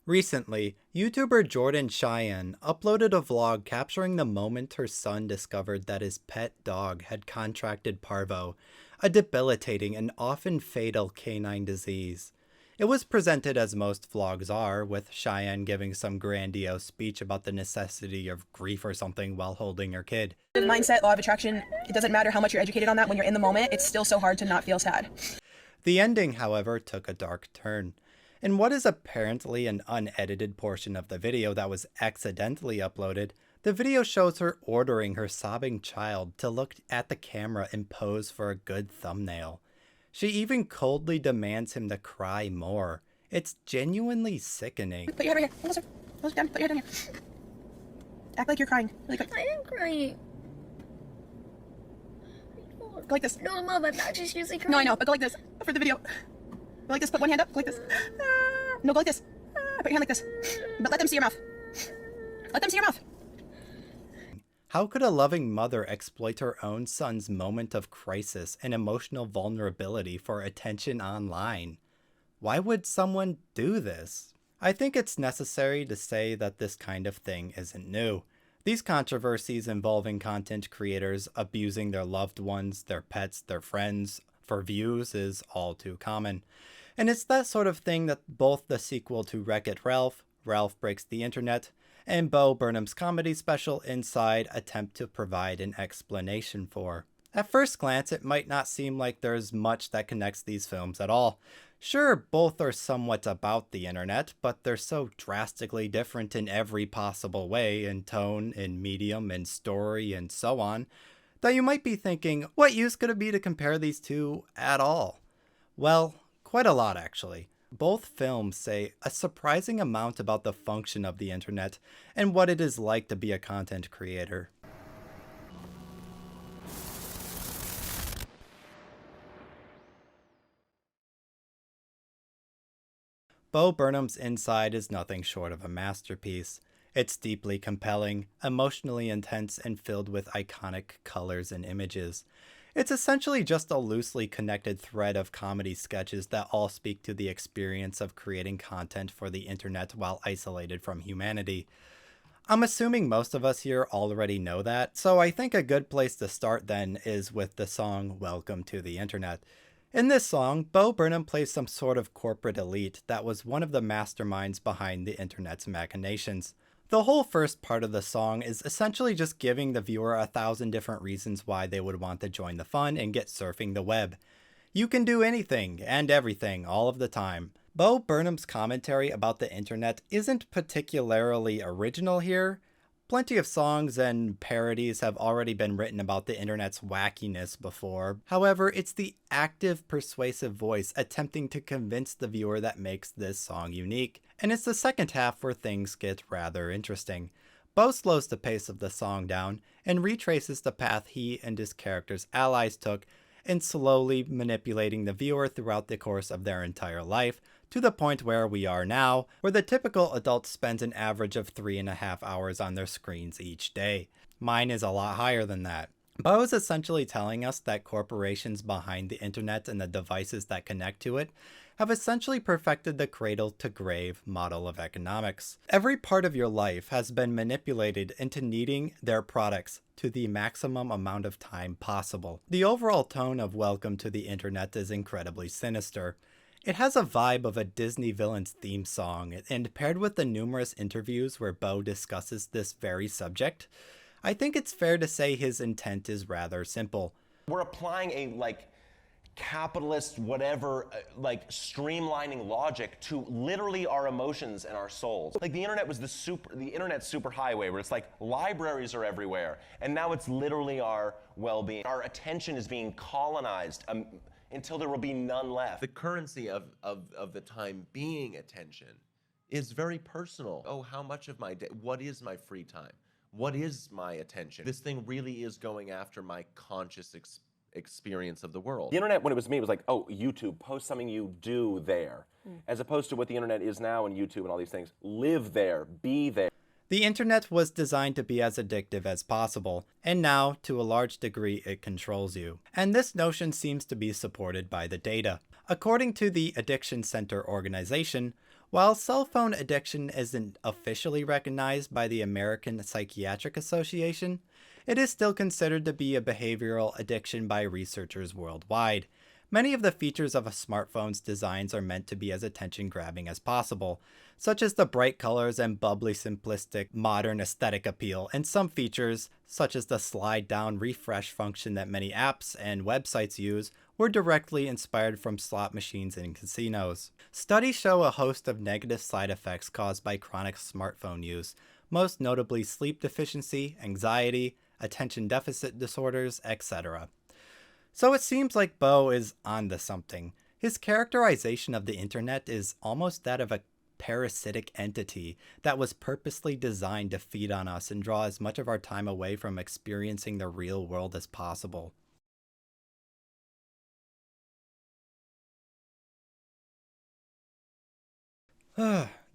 Recently, YouTuber Jordan Cheyenne uploaded a vlog capturing the moment her son discovered that his pet dog had contracted parvo, a debilitating and often fatal canine disease. It was presented as most vlogs are, with Cheyenne giving some grandiose speech about the necessity of grief or something while holding her kid. Mindset, law of attraction, it doesn't matter how much you're educated on that when you're in the moment, it's still so hard to not feel sad. The ending, however, took a dark turn. In what is apparently an unedited portion of the video that was accidentally uploaded, the video shows her ordering her sobbing child to look at the camera and pose for a good thumbnail. She even coldly demands him to cry more. It's genuinely sickening. Put your head right here. Closer. Closer down. Put your head down here. Act like you're crying. Really quick. I am crying. Go like this. No, Mom, I'm not just usually crying. No, I know, but go like this for the video. Go like this. Put one hand up. Go like this. No, go like this. Put your hand like this. But let them see your mouth. Let them see your mouth. How could a loving mother exploit her own son's moment of crisis and emotional vulnerability for attention online? Why would someone do this? I think it's necessary to say that this kind of thing isn't new. These controversies involving content creators abusing their loved ones, their pets, their friends for views is all too common. And it's that sort of thing that both the sequel to Wreck-It Ralph, Ralph Breaks the Internet, and Bo Burnham's comedy special Inside attempt to provide an explanation for. At first glance, it might not seem like there's much that connects these films at all. Sure, both are somewhat about the internet, but they're so drastically different in every possible way, in tone, in medium, in story, and so on, that you might be thinking, what use could it be to compare these two at all? Well, quite a lot actually. Both films say a surprising amount about the function of the internet and what it is like to be a content creator. Bo Burnham's Inside is nothing short of a masterpiece. It's deeply compelling, emotionally intense, and filled with iconic colors and images. It's essentially just a loosely connected thread of comedy sketches that all speak to the experience of creating content for the internet while isolated from humanity. I'm assuming most of us here already know that, so I think a good place to start then is with the song Welcome to the Internet. In this song, Bo Burnham plays some sort of corporate elite that was one of the masterminds behind the internet's machinations. The whole first part of the song is essentially just giving the viewer 1,000 different reasons why they would want to join the fun and get surfing the web. You can do anything and everything all of the time. Bo Burnham's commentary about the internet isn't particularly original here. Plenty of songs and parodies have already been written about the internet's wackiness before. However, it's the active, persuasive voice attempting to convince the viewer that makes this song unique. And it's the second half where things get rather interesting. Bo slows the pace of the song down and retraces the path he and his character's allies took in slowly manipulating the viewer throughout the course of their entire life, to the point where we are now, where the typical adult spends an average of 3.5 hours on their screens each day. Mine is a lot higher than that. Bo is essentially telling us that corporations behind the internet and the devices that connect to it have essentially perfected the cradle-to-grave model of economics. Every part of your life has been manipulated into needing their products to the maximum amount of time possible. The overall tone of Welcome to the Internet is incredibly sinister. It has a vibe of a Disney villain's theme song, and paired with the numerous interviews where Bo discusses this very subject, I think it's fair to say his intent is rather simple. We're applying a capitalist whatever streamlining logic to literally our emotions and our souls. Like the internet was the internet superhighway where it's like libraries are everywhere, and now it's literally our well-being. Our attention is being colonized until there will be none left. The currency of the time being attention is very personal. Oh, how much of my day, what is my free time? What is my attention? This thing really is going after my conscious experience of the world. The internet, when it was me, it was like, oh, YouTube, post something you do there. As opposed to what the internet is now and YouTube and all these things. Live there, be there. The internet was designed to be as addictive as possible, and now, to a large degree, it controls you. And this notion seems to be supported by the data. According to the Addiction Center organization, While cell phone addiction isn't officially recognized by the American Psychiatric Association, it is still considered to be a behavioral addiction by researchers worldwide. Many of the features of a smartphone's designs are meant to be as attention-grabbing as possible, such as the bright colors and bubbly simplistic modern aesthetic appeal, and some features, such as the slide-down refresh function that many apps and websites use, were directly inspired from slot machines in casinos. Studies show a host of negative side effects caused by chronic smartphone use, most notably sleep deficiency, anxiety, attention deficit disorders, etc. So it seems like Bo is onto something. His characterization of the internet is almost that of a parasitic entity that was purposely designed to feed on us and draw as much of our time away from experiencing the real world as possible.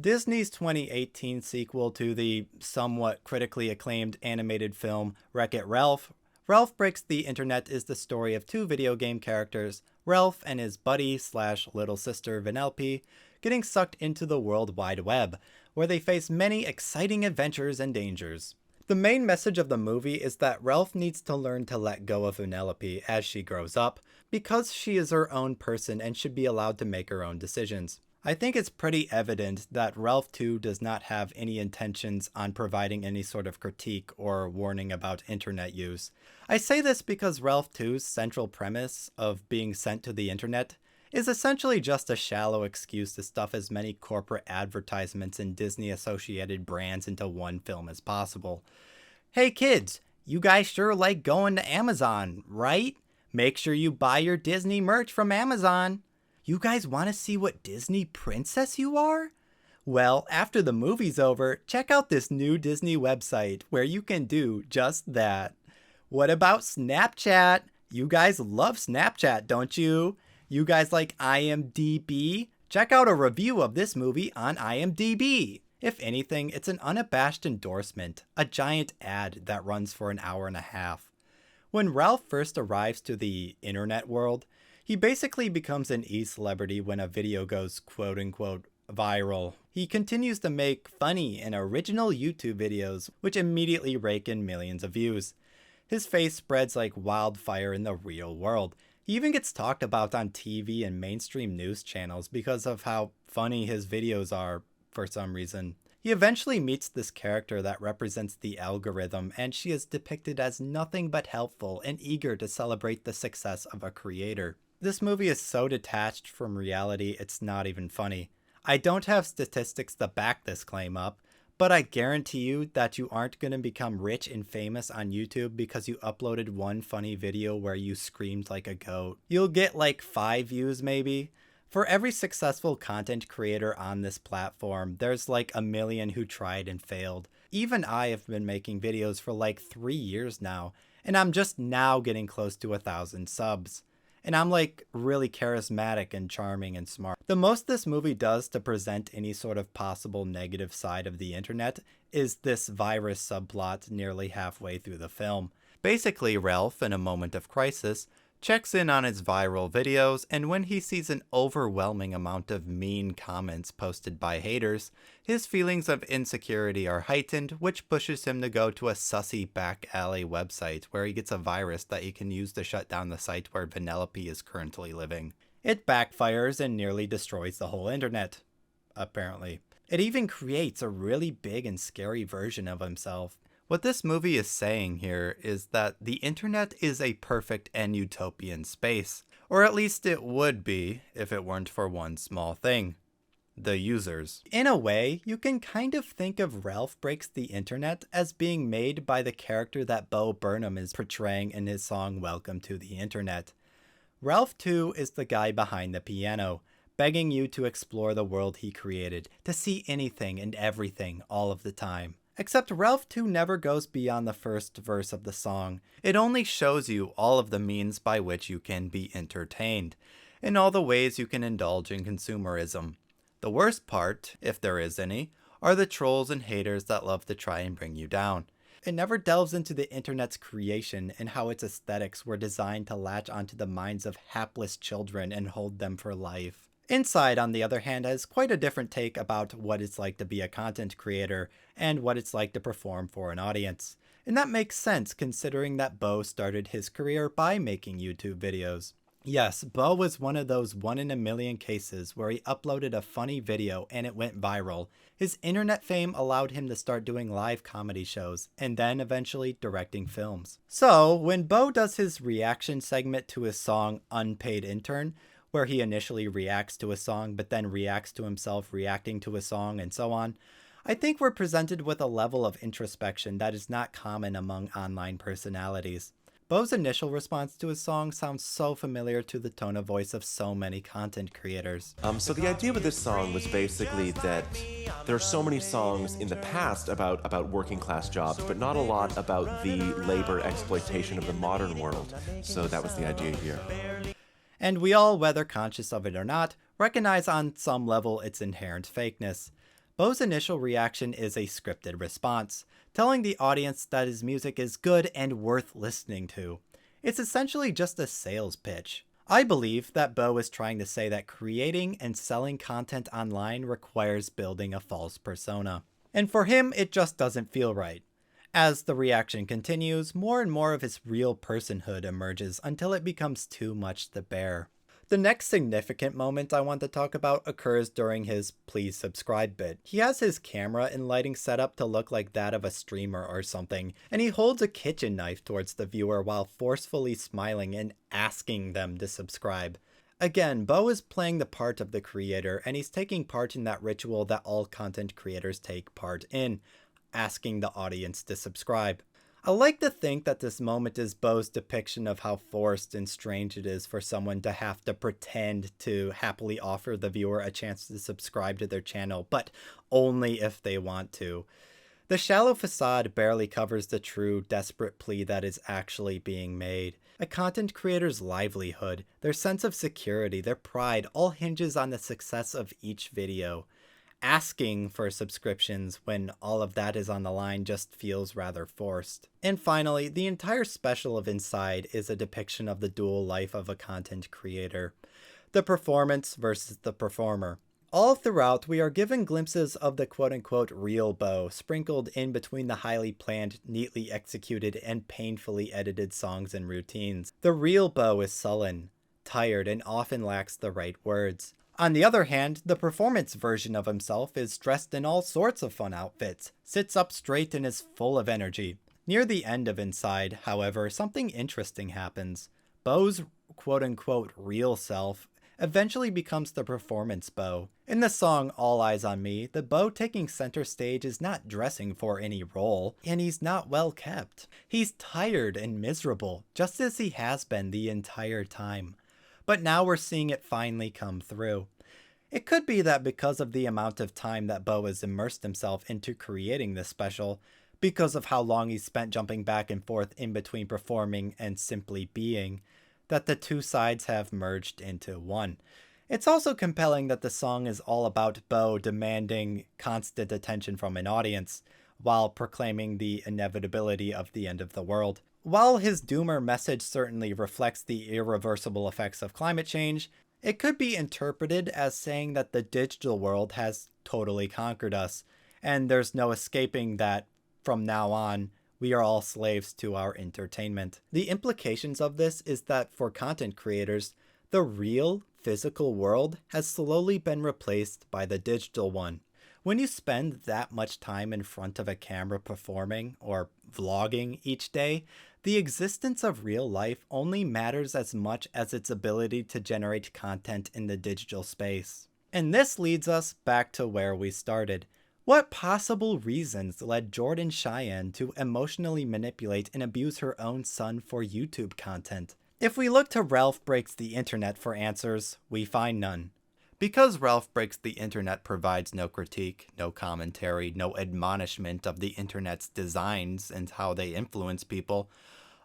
Disney's 2018 sequel to the somewhat critically acclaimed animated film Wreck-It Ralph. Ralph Breaks the Internet is the story of two video game characters, Ralph and his buddy/little sister Vanellope, getting sucked into the World Wide Web, where they face many exciting adventures and dangers. The main message of the movie is that Ralph needs to learn to let go of Vanellope as she grows up, because she is her own person and should be allowed to make her own decisions. I think it's pretty evident that Ralph 2 does not have any intentions on providing any sort of critique or warning about internet use. I say this because Ralph 2's central premise of being sent to the internet is essentially just a shallow excuse to stuff as many corporate advertisements and Disney-associated brands into one film as possible. Hey kids, you guys sure like going to Amazon, right? Make sure you buy your Disney merch from Amazon. You guys want to see what Disney princess you are? Well, after the movie's over, check out this new Disney website where you can do just that. What about Snapchat? You guys love Snapchat, don't you? You guys like IMDb? Check out a review of this movie on IMDb. If anything, it's an unabashed endorsement, a giant ad that runs for an hour and a half. When Ralph first arrives to the internet world, he basically becomes an e-celebrity when a video goes quote-unquote viral. He continues to make funny and original YouTube videos, which immediately rake in millions of views. His face spreads like wildfire in the real world. He even gets talked about on TV and mainstream news channels because of how funny his videos are for some reason. He eventually meets this character that represents the algorithm, and she is depicted as nothing but helpful and eager to celebrate the success of a creator. This movie is so detached from reality, it's not even funny. I don't have statistics to back this claim up, but I guarantee you that you aren't going to become rich and famous on YouTube because you uploaded one funny video where you screamed like a goat. You'll get like 5 views maybe. For every successful content creator on this platform, there's like a million who tried and failed. Even I have been making videos for like 3 years now, and I'm just now getting close to 1,000 subs. And I'm like really charismatic and charming and smart. The most this movie does to present any sort of possible negative side of the internet is this virus subplot nearly halfway through the film. Basically, Ralph, in a moment of crisis, checks in on his viral videos, and when he sees an overwhelming amount of mean comments posted by haters, his feelings of insecurity are heightened, which pushes him to go to a sussy back alley website where he gets a virus that he can use to shut down the site where Vanellope is currently living. It backfires and nearly destroys the whole internet, apparently. It even creates a really big and scary version of himself. What this movie is saying here is that the internet is a perfect and utopian space, or at least it would be if it weren't for one small thing: the users. In a way, you can kind of think of Ralph Breaks the Internet as being made by the character that Bo Burnham is portraying in his song Welcome to the Internet. Ralph 2 is the guy behind the piano, begging you to explore the world he created, to see anything and everything all of the time. Except Ralph 2 never goes beyond the first verse of the song. It only shows you all of the means by which you can be entertained, and all the ways you can indulge in consumerism. The worst part, if there is any, are the trolls and haters that love to try and bring you down. It never delves into the internet's creation and how its aesthetics were designed to latch onto the minds of hapless children and hold them for life. Inside, on the other hand, has quite a different take about what it's like to be a content creator and what it's like to perform for an audience. And that makes sense considering that Bo started his career by making YouTube videos. Yes, Bo was one of those 1 in a million cases where he uploaded a funny video and it went viral. His internet fame allowed him to start doing live comedy shows, and then eventually directing films. So, when Bo does his reaction segment to his song Unpaid Intern, where he initially reacts to a song but then reacts to himself reacting to a song and so on, I think we're presented with a level of introspection that is not common among online personalities. Bo's initial response to his song sounds so familiar to the tone of voice of so many content creators. So the idea with this song was basically that there are so many songs in the past about working class jobs, but not a lot about the labor exploitation of the modern world. So that was the idea here. And we all, whether conscious of it or not, recognize on some level its inherent fakeness. Bo's initial reaction is a scripted response, telling the audience that his music is good and worth listening to. It's essentially just a sales pitch. I believe that Bo is trying to say that creating and selling content online requires building a false persona. And for him, it just doesn't feel right. As the reaction continues, more and more of his real personhood emerges until it becomes too much to bear. The next significant moment I want to talk about occurs during his please subscribe bit. He has his camera and lighting set up to look like that of a streamer or something, and he holds a kitchen knife towards the viewer while forcefully smiling and asking them to subscribe. Again, Bo is playing the part of the creator, and he's taking part in that ritual that all content creators take part in, asking the audience to subscribe. I like to think that this moment is Bo's depiction of how forced and strange it is for someone to have to pretend to happily offer the viewer a chance to subscribe to their channel, but only if they want to. The shallow facade barely covers the true, desperate plea that is actually being made. A content creator's livelihood, their sense of security, their pride, all hinges on the success of each video. Asking for subscriptions when all of that is on the line just feels rather forced. And finally, the entire special of Inside is a depiction of the dual life of a content creator. The performance versus the performer. All throughout, we are given glimpses of the quote-unquote real Bo, sprinkled in between the highly planned, neatly executed, and painfully edited songs and routines. The real Bo is sullen, tired, and often lacks the right words. On the other hand, the performance version of himself is dressed in all sorts of fun outfits, sits up straight and is full of energy. Near the end of Inside, however, something interesting happens. Bo's quote-unquote real self eventually becomes the performance Bo. In the song All Eyes on Me, the Bo taking center stage is not dressing for any role, and he's not well kept. He's tired and miserable, just as he has been the entire time. But now we're seeing it finally come through. It could be that because of the amount of time that Bo has immersed himself into creating this special, because of how long he's spent jumping back and forth in between performing and simply being, that the two sides have merged into one. It's also compelling that the song is all about Bo demanding constant attention from an audience, while proclaiming the inevitability of the end of the world. While his doomer message certainly reflects the irreversible effects of climate change, it could be interpreted as saying that the digital world has totally conquered us, and there's no escaping that, from now on, we are all slaves to our entertainment. The implications of this is that for content creators, the real, physical world has slowly been replaced by the digital one. When you spend that much time in front of a camera performing or vlogging each day, the existence of real life only matters as much as its ability to generate content in the digital space. And this leads us back to where we started. What possible reasons led Jordan Cheyenne to emotionally manipulate and abuse her own son for YouTube content? If we look to Ralph Breaks the Internet for answers, we find none. Because Ralph Breaks the Internet provides no critique, no commentary, no admonishment of the internet's designs and how they influence people,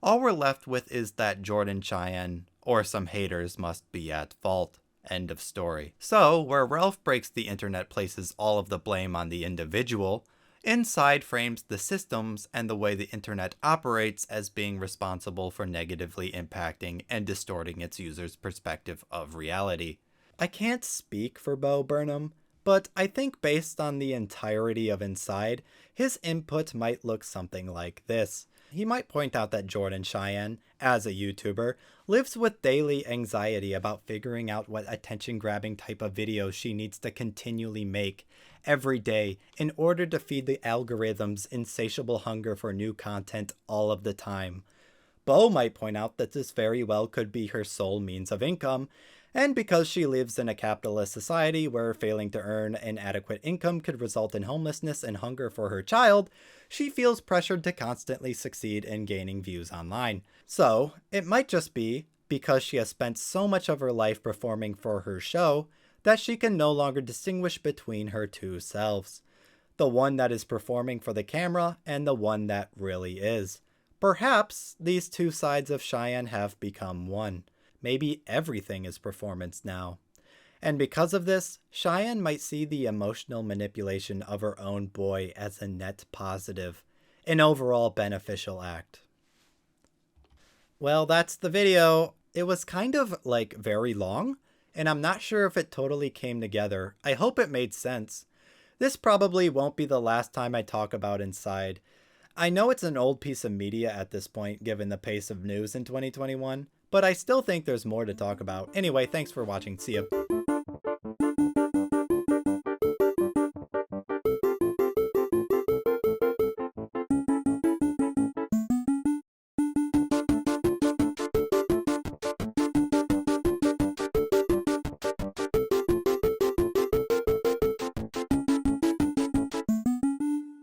all we're left with is that Jordan Cheyenne, or some haters, must be at fault. End of story. So, where Ralph Breaks the Internet places all of the blame on the individual, Inside frames the systems and the way the internet operates as being responsible for negatively impacting and distorting its users' perspective of reality. I can't speak for Bo Burnham, but I think based on the entirety of Inside, his input might look something like this. He might point out that Jordan Cheyenne, as a YouTuber, lives with daily anxiety about figuring out what attention-grabbing type of videos she needs to continually make every day in order to feed the algorithm's insatiable hunger for new content all of the time. Bo might point out that this very well could be her sole means of income, and because she lives in a capitalist society where failing to earn an adequate income could result in homelessness and hunger for her child, she feels pressured to constantly succeed in gaining views online. So, it might just be because she has spent so much of her life performing for her show that she can no longer distinguish between her two selves. The one that is performing for the camera and the one that really is. Perhaps these two sides of Cheyenne have become one. Maybe everything is performance now. And because of this, Cheyenne might see the emotional manipulation of her own boy as a net positive, an overall beneficial act. Well, that's the video. It was kind of like very long, and I'm not sure if it totally came together. I hope it made sense. This probably won't be the last time I talk about Inside. I know it's an old piece of media at this point given the pace of news in 2021, but I still think there's more to talk about. Anyway, thanks for watching. See ya.